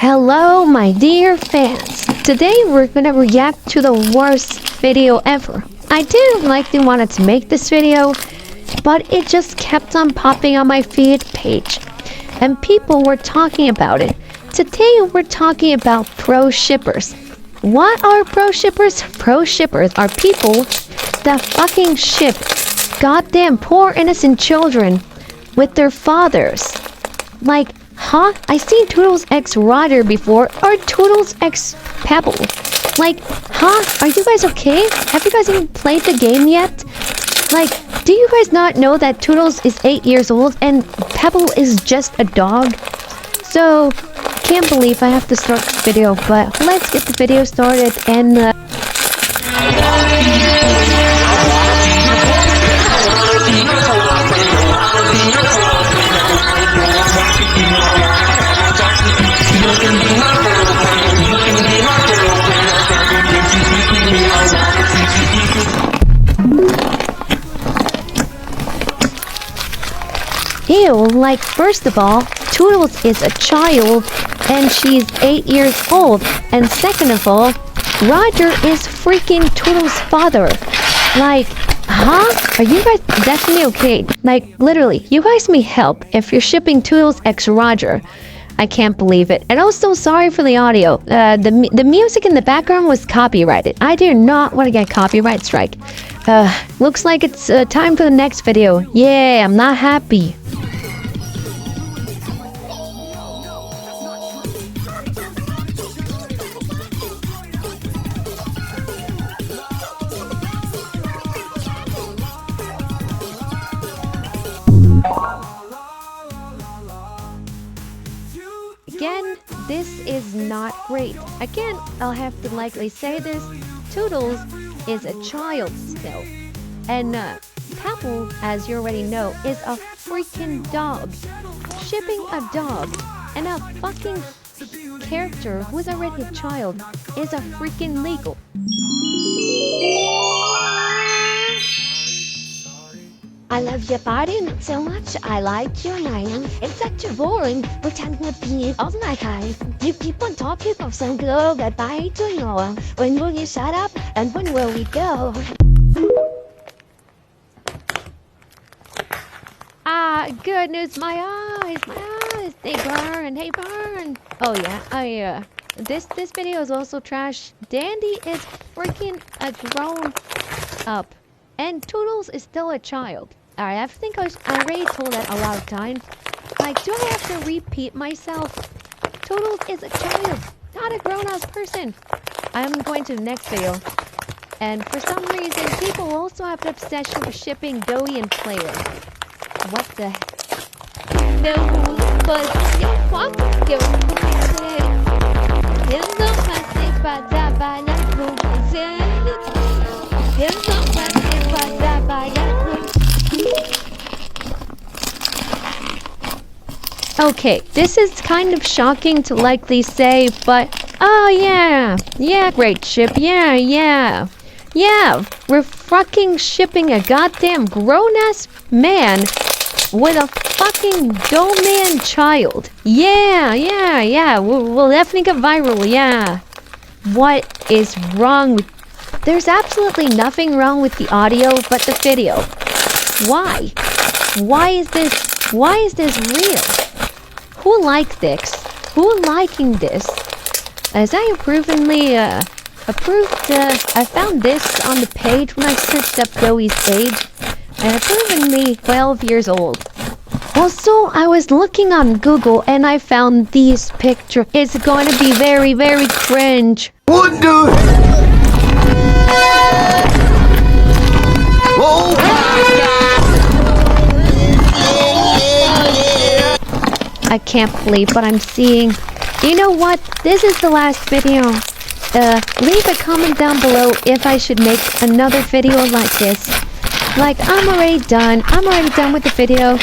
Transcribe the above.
Hello, my dear fans. Today we're gonna react to the worst video ever. I didn't likely wanted to make this video, but it just kept on popping on my feed page, and people were talking about it. Today we're talking about pro shippers. What are pro shippers? Pro shippers are people that fucking ship goddamn poor innocent children with their fathers. Like, huh? I seen Toodles X Roger before, or Toodles X Pebble. Like, huh? Are you guys okay? Have you guys even played the game yet? Like, do you guys not know that Toodles is 8 years old and Pebble is just a dog? So, can't believe I have to start this video, but let's get the video started and ew, like, first of all, Toodles is a child and she's 8 years old, and second of all, Roger is freaking Toodles' father. Like, huh? Are you guys definitely okay? Like, literally, you guys need help if you're shipping Toodles X Roger. I can't believe it. And also, sorry for the audio. The music in the background was copyrighted. I do not want to get copyright strike. Looks like it's time for the next video. Yeah, I'm not happy. Again, this is not great. Again, I'll have to likely say this. Toodles is a child still. And Pebble, as you already know, is a freaking dog. Shipping a dog and a fucking character who's already a child is a freaking legal. I love your body so much, I like your name. It's such a boring, pretending to be all my time. You keep on talking of some girl that I don't know. When will you shut up and when will we go? Ah, goodness, my eyes, they burn. Oh yeah, this video is also trash. Dandy is freaking a grown up, and Toodles is still a child. Alright, I think I already told that a lot of times. Like, do I have to repeat myself? Toodles is a child, not a grown-ass person. I'm going to the next video. And for some reason, people also have an obsession with shipping Doey and Player. What the heck? No, but you fuck you. Okay, this is kind of shocking to likely say, but oh yeah, great ship, yeah, we're fucking shipping a goddamn grown-ass man with a fucking doe-man child. Yeah, we'll definitely get viral, yeah. What is wrong with... There's absolutely nothing wrong with the audio, but the video. Why? Why is this real? Who liked this? Who liking this? As I approvingly, I found this on the page when I searched up Doey's age, and approvingly 12 years old. Also, I was looking on Google and I found these pictures. It's going to be very, very cringe. What the? Oh my God! I can't believe what I'm seeing. You know what? This is the last video. Leave a comment down below if I should make another video like this. Like, I'm already done with the video.